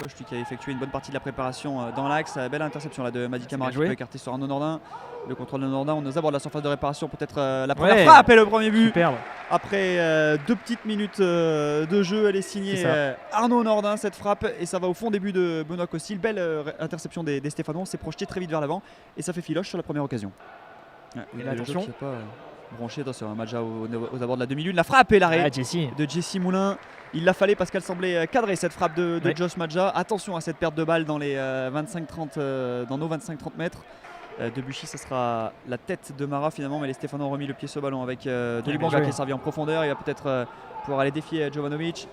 Coche, lui qui a effectué une bonne partie de la préparation dans l'axe. Belle interception là de Madi Camara qui peut écarter sur Arnaud Nordin. Le contrôle de Nordin, on nous aborde la surface de réparation, peut-être la première frappe et le premier but. Superbe. Après 2 petites minutes de jeu, elle est signée Arnaud Nordin cette frappe et ça va au fond des buts de Benoît Costil. Belle interception des Stéphanois, on s'est projeté très vite vers l'avant et ça fait filoche sur la première occasion. Et là, attention. Branché dans un match aux abords de la demi-lune. La frappe et l'arrêt de Jesse Moulin. Il l'a fallait parce qu'elle semblait cadrer cette frappe de Josh Madja. Attention à cette perte de balle dans les 25-30 dans nos 25-30 mètres. Debuchy, ce sera la tête de Mara finalement, mais les Stéphanois ont remis le pied sur le ballon avec Denis Banga qui est servi en profondeur. Il va peut-être pouvoir aller défier Jovanovic.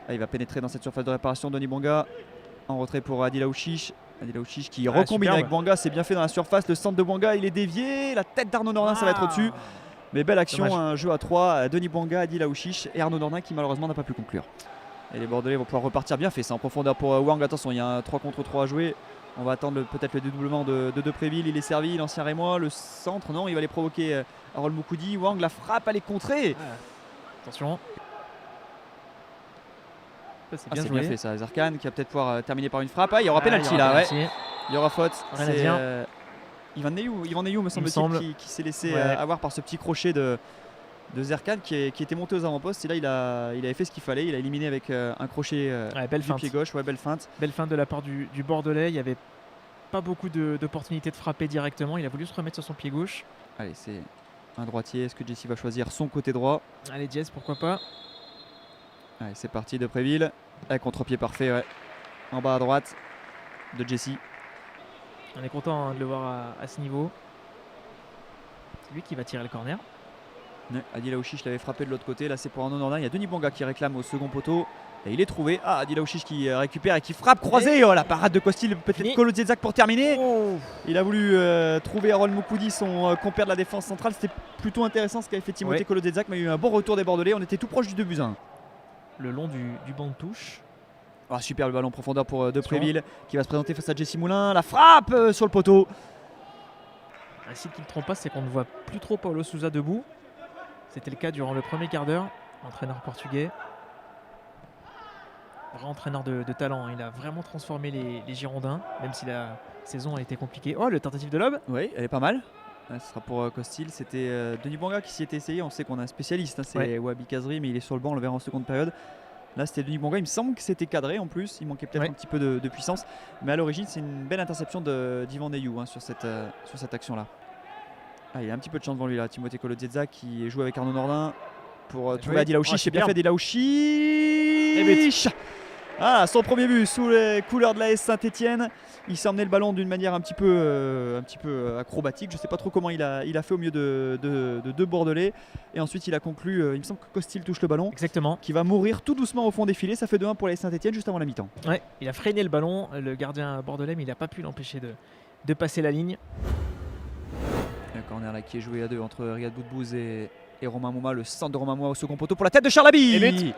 Il va pénétrer dans cette surface de réparation. Denis Banga en retrait pour Adil Aouchiche. Adil Aouchiche qui recombine avec Banga, c'est bien fait dans la surface. Le centre de Banga, il est dévié. La tête d'Arnaud Nordin, ça va être au-dessus. Mais belle action, un jeu à 3. Denis Banga, Adil Aouchiche et Arnaud Nordin qui malheureusement n'a pas pu conclure. Et les Bordelais vont pouvoir repartir bien fait. C'est en profondeur pour Wang. Attention, il y a un 3 contre 3 à jouer. On va attendre peut-être le dédoublement de Depréville. Il est servi, l'ancien Rémois. Le centre, non, il va aller provoquer Harold Moukoudi. Wang, la frappe, elle est contrée. Attention. C'est bien fait ça. Zarkan qui va peut-être pouvoir terminer par une frappe. Il y aura pénalty là. Il y aura faute. C'est Ivan Neyou me semble-t-il qui s'est laissé avoir par ce petit crochet de Zerkan qui était monté aux avant-postes. Et là il avait fait ce qu'il fallait. Il a éliminé avec un crochet du pied gauche. Belle feinte. Belle feinte de la part du Bordelais. Il n'y avait pas beaucoup d'opportunités de frapper directement. Il a voulu se remettre sur son pied gauche. Allez, c'est un droitier. Est-ce que Jesse va choisir son côté droit? Allez Jess, pourquoi pas. Allez, c'est parti de Préville. Contre-pied parfait en bas à droite de Jesse. On est content de le voir à ce niveau. C'est lui qui va tirer le corner. Adil Aouchiche l'avait frappé de l'autre côté. Là c'est pour Arnaud Nordin. Il y a Denis Banga qui réclame au second poteau. Et il est trouvé. Adil Aouchiche qui récupère et qui frappe croisé. La parade de Costil. Peut-être Kolo Dziedzak pour terminer. Il a voulu trouver Harold Moukoudi, son compère de la défense centrale. C'était plutôt intéressant ce qu'avait fait Timothée Kolo Dziedzak. Mais il y a eu un bon retour des Bordelais. On était tout proche du 2-1. Le long du banc de touche. Super le ballon en profondeur pour Depréville qui va se présenter face à Jesse Moulin. La frappe sur le poteau. Un site qui ne trompe pas, c'est qu'on ne voit plus trop Paulo Sousa debout. C'était le cas durant le premier quart d'heure. Entraîneur portugais. Vrai entraîneur de talent. Il a vraiment transformé les Girondins, même si la saison a été compliquée. Le tentative de lob. Oui, elle est pas mal. Ce sera pour Costil. C'était Denis Banga qui s'y était essayé. On sait qu'on a un spécialiste. C'est Wabi Kazri, mais il est sur le banc. On le verra en seconde période. Là c'était Denis Banga, il me semble que c'était cadré en plus, il manquait peut-être un petit peu de puissance, mais à l'origine c'est une belle interception d'Ivan Neyou sur cette action là. Il a un petit peu de chance devant lui là, Timothée Kolo Dziedzak qui joue avec Arnaud Nordin pour trouver Adil Aouchiche. C'est bien fait Adil Aouchiche. Son premier but sous les couleurs de l'AS Saint-Etienne. Il s'est emmené le ballon d'une manière un petit peu acrobatique. Je ne sais pas trop comment il a fait au milieu de deux Bordelais. Et ensuite il a conclu, il me semble que Costil touche le ballon. Exactement. Qui va mourir tout doucement au fond des filets. Ça fait 2-1 pour l'AS Saint-Etienne juste avant la mi-temps. Il a freiné le ballon, le gardien bordelais, mais il n'a pas pu l'empêcher de passer la ligne. Un corner là qui est joué à 2 entre Riyad Boudbouz et Romain Mouma. Le centre de Romain Mouma au second poteau pour la tête de Charlaby.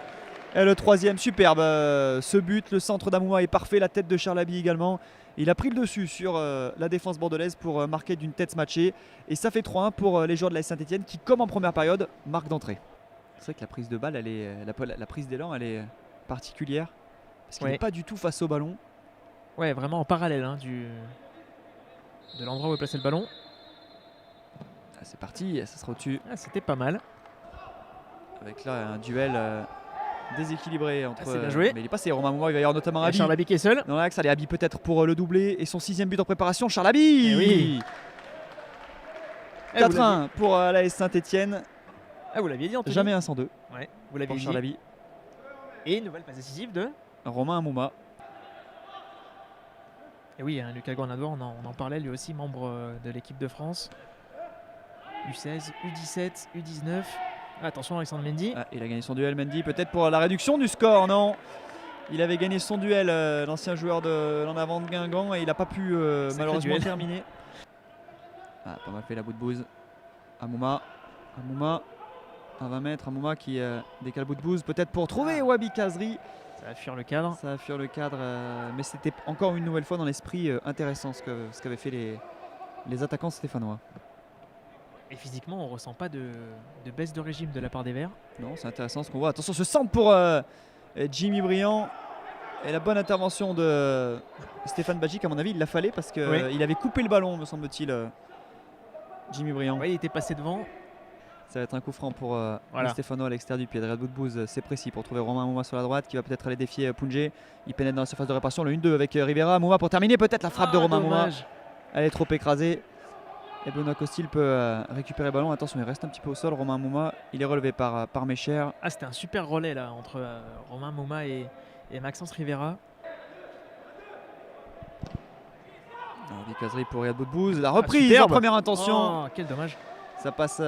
Et le troisième, superbe ce but, le centre d'Amouma est parfait, la tête de Charlaby également. Il a pris le dessus sur la défense bordelaise pour marquer d'une tête matchée. Et ça fait 3-1 pour les joueurs de la Saint-Etienne qui, comme en première période, marquent d'entrée. C'est vrai que la prise de balle, la prise d'élan, elle est particulière. Parce qu'il n'est pas du tout face au ballon. Vraiment en parallèle de l'endroit où est placé le ballon. C'est parti, ça sera au-dessus. C'était pas mal. Avec là un duel... déséquilibré entre c'est bien joué. Mais il est passé Romain Mouma, il va y avoir notamment Abi. Charlaby qui est seul. Dans l'axe, allez Abi peut-être pour le doubler et son 6e but en préparation, Charlaby. 4-1 pour l'AS Saint-Etienne. Vous l'aviez dit Anthony. Jamais un 102. Vous l'aviez dit. Charlaby. Et une nouvelle passe décisive de Romain Mouma. Et Lucas Grenador, on en parlait lui aussi, membre de l'équipe de France. U16, U17, U19. Attention Alexandre Mendy. Il a gagné son duel Mendy, peut-être pour la réduction du score, non. Il avait gagné son duel, l'ancien joueur de l'en avant de Guingamp, et il n'a pas pu malheureusement terminer. Pas mal fait la Boudbouz. Amouma à 20 mètres, Amouma qui décale Boudbouz, peut-être pour trouver Wabi Kazri. Ça va fuir le cadre. Mais c'était encore une nouvelle fois dans l'esprit intéressant ce qu'avaient fait les attaquants stéphanois. Et physiquement, on ne ressent pas de baisse de régime de la part des Verts. Non, c'est intéressant ce qu'on voit. Attention, ce centre pour Jimmy Briand. Et la bonne intervention de Stéphane Badjic, à mon avis, il l'a fallait parce qu'il avait coupé le ballon, me semble-t-il, Jimmy Briand. Oui, il était passé devant. Ça va être un coup franc pour Stéphano à l'extérieur du pied. Red Bull Booz, c'est précis pour trouver Romain Mouma sur la droite qui va peut-être aller défier Pounjé. Il pénètre dans la surface de réparation. Le 1-2 avec Rivera. Mouma pour terminer. Peut-être la frappe de Romain Mouma. Elle est trop écrasée. Et Benoît Costil peut récupérer le ballon. Attention, il reste un petit peu au sol. Romain Mouma, il est relevé par Mécher. Ah, c'était un super relais là entre Romain Mouma et Maxence Rivera. Des caseries pour Red Bull Booz. La reprise en première intention. Oh, quel dommage. Ça passe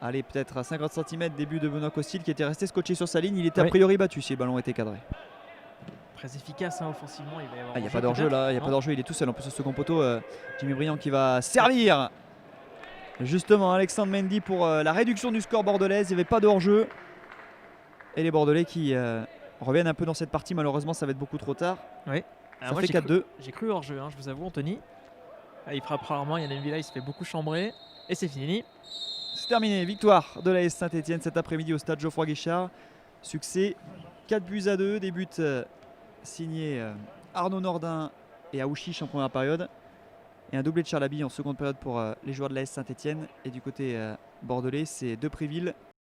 allez, peut-être à 50 cm. Début de Benoît Costil qui était resté scotché sur sa ligne. Il était a priori battu si le ballon était cadré. Très efficace offensivement. Il n'y a pas d'enjeu là, il n'y a pas d'enjeu, il est tout seul en plus au second poteau. Jimmy Briand qui va servir justement Alexandre Mendy pour la réduction du score bordelaise. Il n'y avait pas de hors-jeu. Et les Bordelais qui reviennent un peu dans cette partie. Malheureusement, ça va être beaucoup trop tard. Oui. Ça fait 4-2. J'ai cru hors-jeu, je vous avoue, Anthony. Il frappe rarement. Yann Villa, il se fait beaucoup chambrer. Et c'est fini. C'est terminé. Victoire de l'AS Saint-Etienne cet après-midi au stade Geoffroy Guichard. Succès 4-2. Des buts signés Arnaud Nordin et Aouchiche en première période. Et un doublé de Charlaby en seconde période pour les joueurs de l'AS Saint-Etienne. Et du côté bordelais, c'est Depréville